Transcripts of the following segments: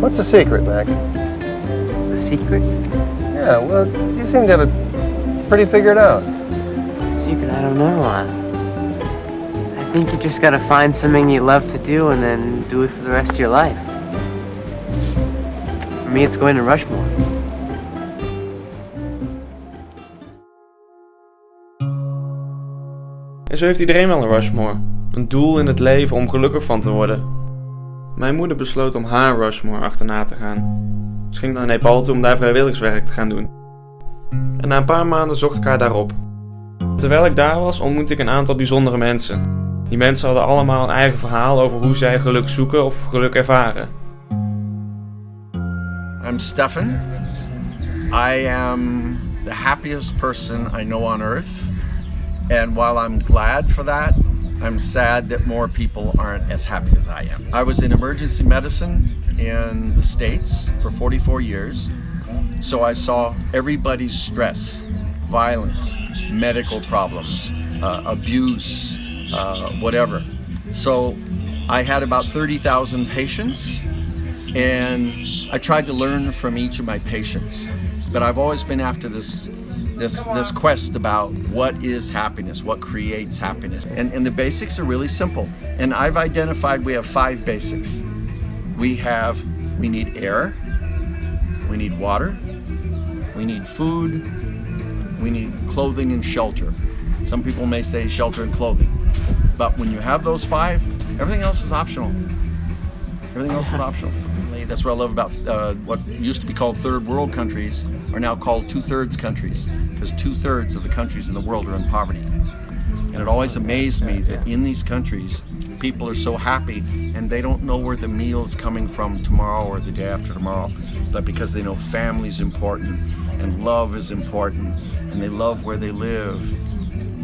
What's the secret, Max? The secret? Yeah, well, you seem to have it pretty figured out. The secret, I don't know. I think you just gotta find something you love to do and then do it for the rest of your life. For me, it's going to Rushmore. En zo heeft iedereen wel een Rushmore. Een doel in het leven om gelukkig van te worden. Mijn moeder besloot om haar Rushmore achterna te gaan. Ze ging naar Nepal toe om daar vrijwilligerswerk te gaan doen. En na een paar maanden zocht ik haar daarop. Terwijl ik daar was, ontmoette ik een aantal bijzondere mensen. Die mensen hadden allemaal een eigen verhaal over hoe zij geluk zoeken of geluk ervaren. I'm Stefan. I am the happiest person I know on earth. And while I'm glad for that, I'm sad that more people aren't as happy as I am. I was in emergency medicine in the States for 44 years. So I saw everybody's stress, violence, medical problems, abuse, whatever. So I had about 30,000 patients, and I tried to learn from each of my patients. But I've always been after this quest about what is happiness, what creates happiness. And the basics are really simple. And I've identified we have 5 basics. We need air, we need water, we need food, we need clothing and shelter. Some people may say shelter and clothing. But when you have those 5, everything else is optional. Everything else is optional. That's what I love about what used to be called third world countries are now called 2/3 countries, because 2/3 of the countries in the world are in poverty. And it always amazed me that in these countries, people are so happy and they don't know where the meal is coming from tomorrow or the day after tomorrow, but because they know family is important and love is important and they love where they live,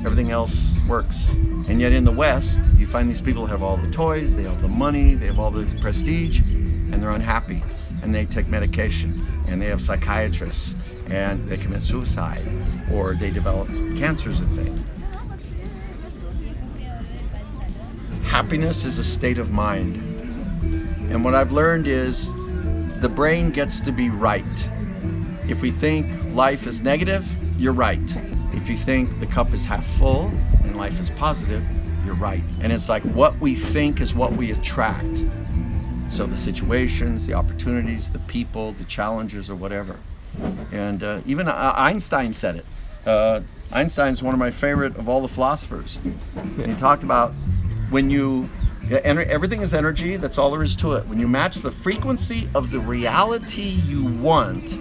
everything else works. And yet in the West, you find these people have all the toys, they have the money, they have all the prestige, and they're unhappy, and they take medication, and they have psychiatrists, and they commit suicide, or they develop cancers and things. Happiness is a state of mind, and what I've learned is the brain gets to be right. If we think life is negative, you're right. If you think the cup is half full and life is positive, you're right. And it's like what we think is what we attract. So the situations, the opportunities, the people, the challenges, or whatever. And even Einstein said it. Einstein's one of my favorite of all the philosophers. He talked about everything is energy, that's all there is to it. When you match the frequency of the reality you want,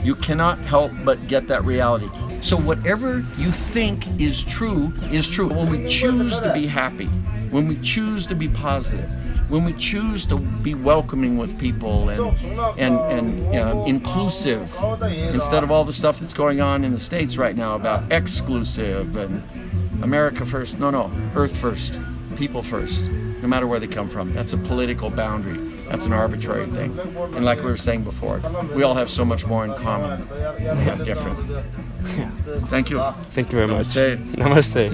you cannot help but get that reality. So whatever you think is true is true. When we choose to be happy, when we choose to be positive, when we choose to be welcoming with people and inclusive, instead of all the stuff that's going on in the States right now about exclusive and America first. No, Earth first, people first, no matter where they come from. That's a political boundary. That's an arbitrary thing. And like we were saying before, we all have so much more in common than different. Thank you. Thank you very much. Namaste. Namaste.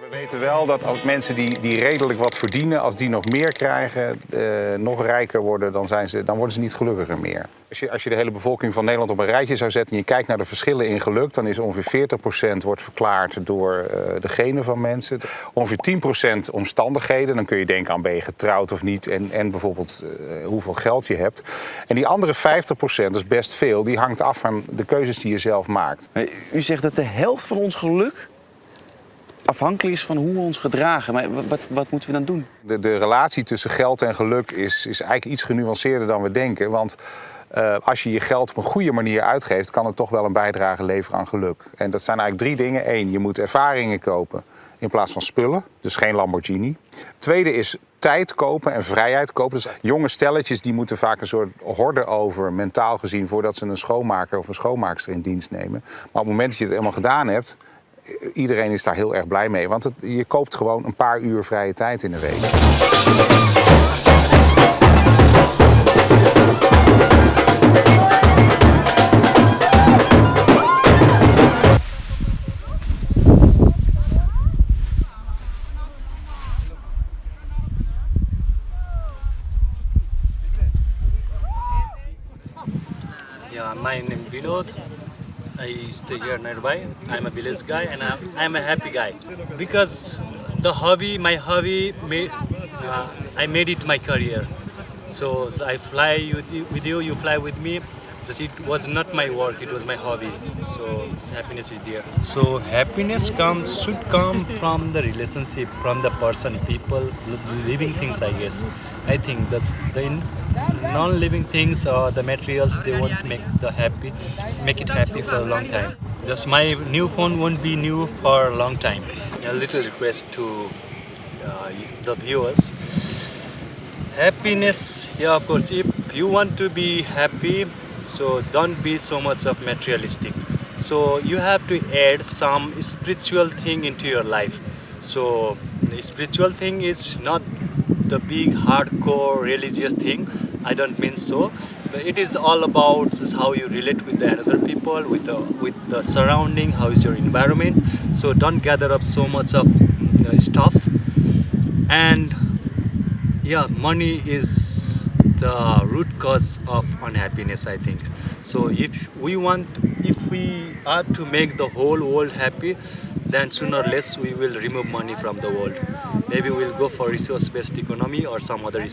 We weten wel dat ook mensen die redelijk wat verdienen, als die nog meer krijgen, nog rijker worden, dan worden ze niet gelukkiger meer. Als je de hele bevolking van Nederland op een rijtje zou zetten en je kijkt naar de verschillen in geluk, dan is ongeveer 40% wordt verklaard door de genen van mensen. Ongeveer 10% omstandigheden. Dan kun je denken aan ben je getrouwd of niet en bijvoorbeeld hoeveel geld je hebt. En die andere 50%, dat is best veel, die hangt af van de keuzes die je zelf maakt. U zegt dat de helft van ons geluk afhankelijk is van hoe we ons gedragen. Maar wat moeten we dan doen? De relatie tussen geld en geluk is eigenlijk iets genuanceerder dan we denken. Want als je je geld op een goede manier uitgeeft, kan het toch wel een bijdrage leveren aan geluk. En dat zijn eigenlijk 3 dingen. 1, je moet ervaringen kopen in plaats van spullen. Dus geen Lamborghini. Tweede is tijd kopen en vrijheid kopen. Dus jonge stelletjes die moeten vaak een soort horde over, mentaal gezien, voordat ze een schoonmaker of een schoonmaakster in dienst nemen. Maar op het moment dat je het helemaal gedaan hebt, iedereen is daar heel erg blij mee. Want je koopt gewoon een paar uur vrije tijd in de week. Yeah, my name is Vinod. I stay here nearby. I'm a village guy and I'm a happy guy because my hobby, I made it my career. So I fly with you, you fly with me. Just it was not my work, it was my hobby. So happiness is there. So happiness should come from the relationship, from the person, people, living things. I guess. I think that the non-living things or the materials, they won't make it happy for a long time. Just my new phone won't be new for a long time. A little request to the viewers. Happiness, yeah, of course, if you want to be happy, so don't be so much of materialistic. So you have to add some spiritual thing into your life. So the spiritual thing is not the big hardcore religious thing. I don't mean so. But it is all about just how you relate with the other people, with the surrounding, how is your environment. So don't gather up so much of stuff. And yeah, money is the root cause of unhappiness, I think. So if we are to make the whole world happy, then sooner or less we will remove money from the world. Maybe we'll go for resource-based economy or some other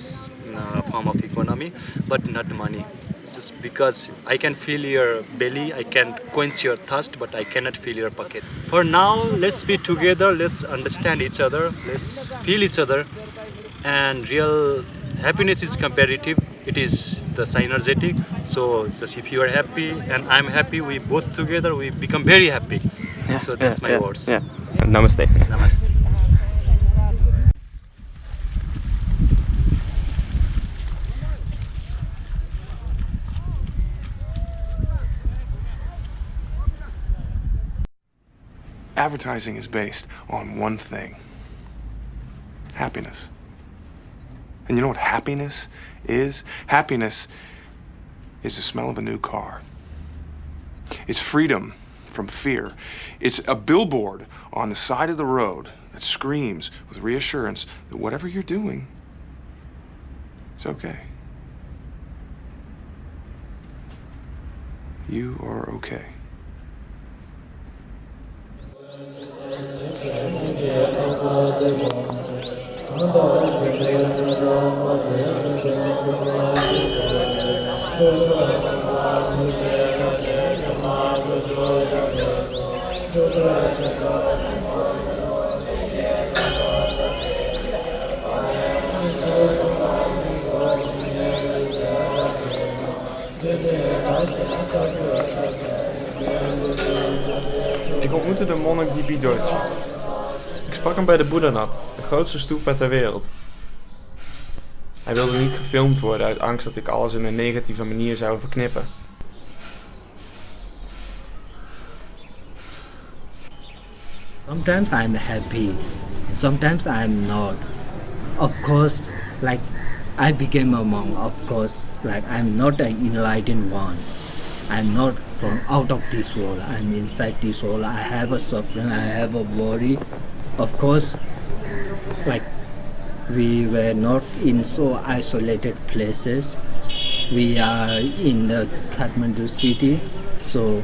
form of economy, but not money. Just because I can feel your belly, I can quench your thirst, but I cannot feel your pocket. For now, let's be together, let's understand each other, let's feel each other. And real happiness is comparative, it is the synergetic. So just if you are happy and I'm happy, we both together, we become very happy. Yeah, So that's my words. Yeah. Namaste. Namaste. Advertising is based on one thing: happiness. And you know what happiness is? Happiness is the smell of a new car. It's freedom from fear. It's a billboard on the side of the road that screams with reassurance that whatever you're doing, it's okay. You are okay. Ik ontmoette de monnik Dipi Dodge. Ik sprak hem bij de Boeddha-nat, de grootste stoepa ter wereld. Hij wilde niet gefilmd worden uit angst dat ik alles in een negatieve manier zou verknippen. Sometimes I'm happy, sometimes I'm not. Of course, like I became a monk, of course, like I'm not an enlightened one. I'm not from out of this world, I'm inside this world. I have a suffering, I have a worry. Of course, like we were not in so isolated places. We are in the Kathmandu city, so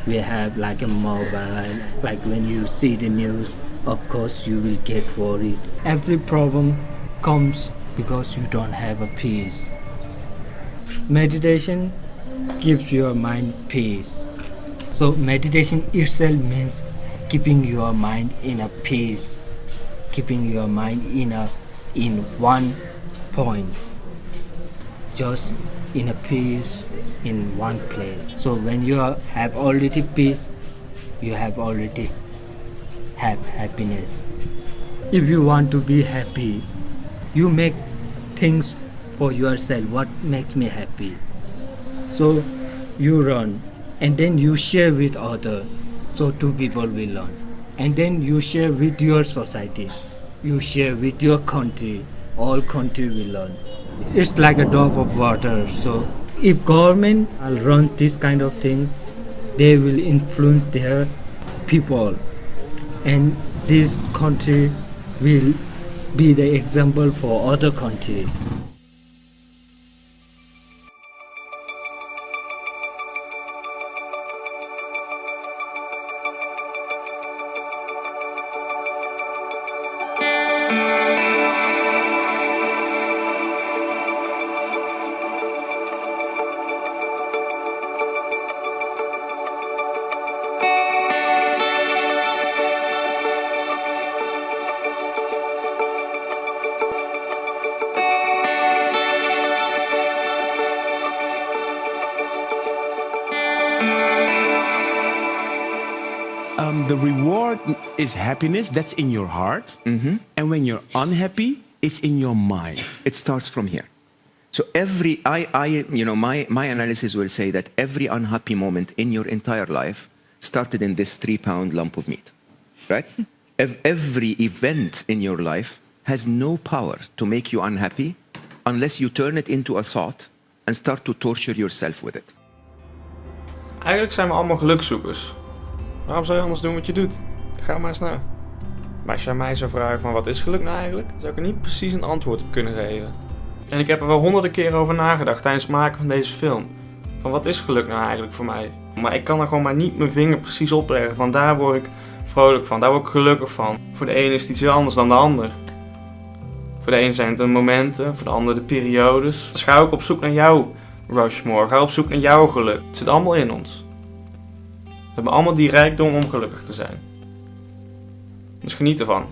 we have like a mobile. Like when you see the news, of course you will get worried. Every problem comes because you don't have a peace. Meditation gives your mind peace. So meditation itself means keeping your mind in a peace, keeping your mind in one point, just in a peace in one place. So when you have already peace, you have already have happiness. If you want to be happy, you make things for yourself. What makes me happy? So you run and then you share with others, so two people will learn. and then you share with your society, you share with your country, all country will learn. It's like a drop of water. So if government run these kind of things, they will influence their people, and this country will be the example for other country. The reward is happiness. That's in your heart. Mm-hmm. And when you're unhappy, it's in your mind. It starts from here. So my analysis will say that every unhappy moment in your entire life started in this 3-pound lump of meat, right? Every event in your life has no power to make you unhappy unless you turn it into a thought and start to torture yourself with it. Eigenlijk zijn we allemaal gelukzoekers. Waarom zou je anders doen wat je doet? Ga maar eens na. Maar als je aan mij zou vragen van wat is geluk nou eigenlijk, zou ik er niet precies een antwoord op kunnen geven. En ik heb er wel honderden keren over nagedacht tijdens het maken van deze film. Van wat is geluk nou eigenlijk voor mij? Maar ik kan er gewoon maar niet mijn vinger precies op leggen. Van daar word ik vrolijk van, daar word ik gelukkig van. Voor de een is het iets heel anders dan de ander. Voor de een zijn het de momenten, voor de ander de periodes. Dus ga ook op zoek naar jouw Rushmore, ga op zoek naar jouw geluk. Het zit allemaal in ons. We hebben allemaal die rijkdom om gelukkig te zijn. Dus geniet ervan.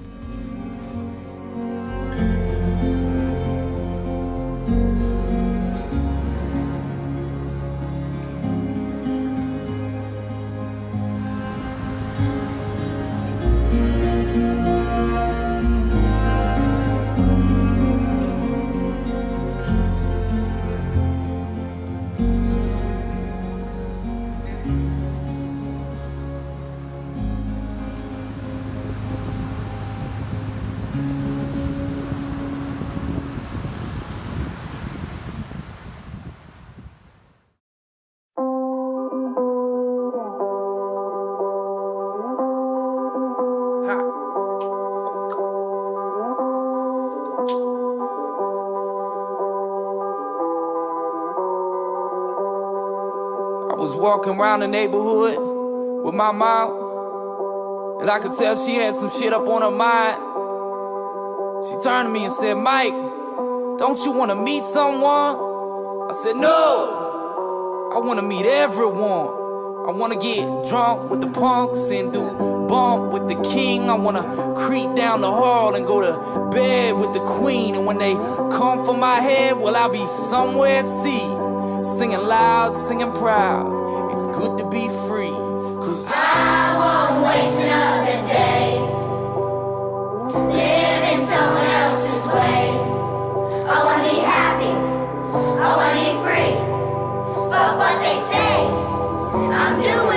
I was walking around the neighborhood with my mom, and I could tell she had some shit up on her mind. She turned to me and said, "Mike, don't you want to meet someone?" I said, "No, I want to meet everyone. I want to get drunk with the punks and do bump with the king. I want to creep down the hall and go to bed with the queen. And when they come for my head, well, I'll be somewhere at sea, singing loud, singing proud. It's good to be free, 'cause I won't waste another day living someone else's way. I wanna be happy, I wanna be free. Fuck what they say, I'm doing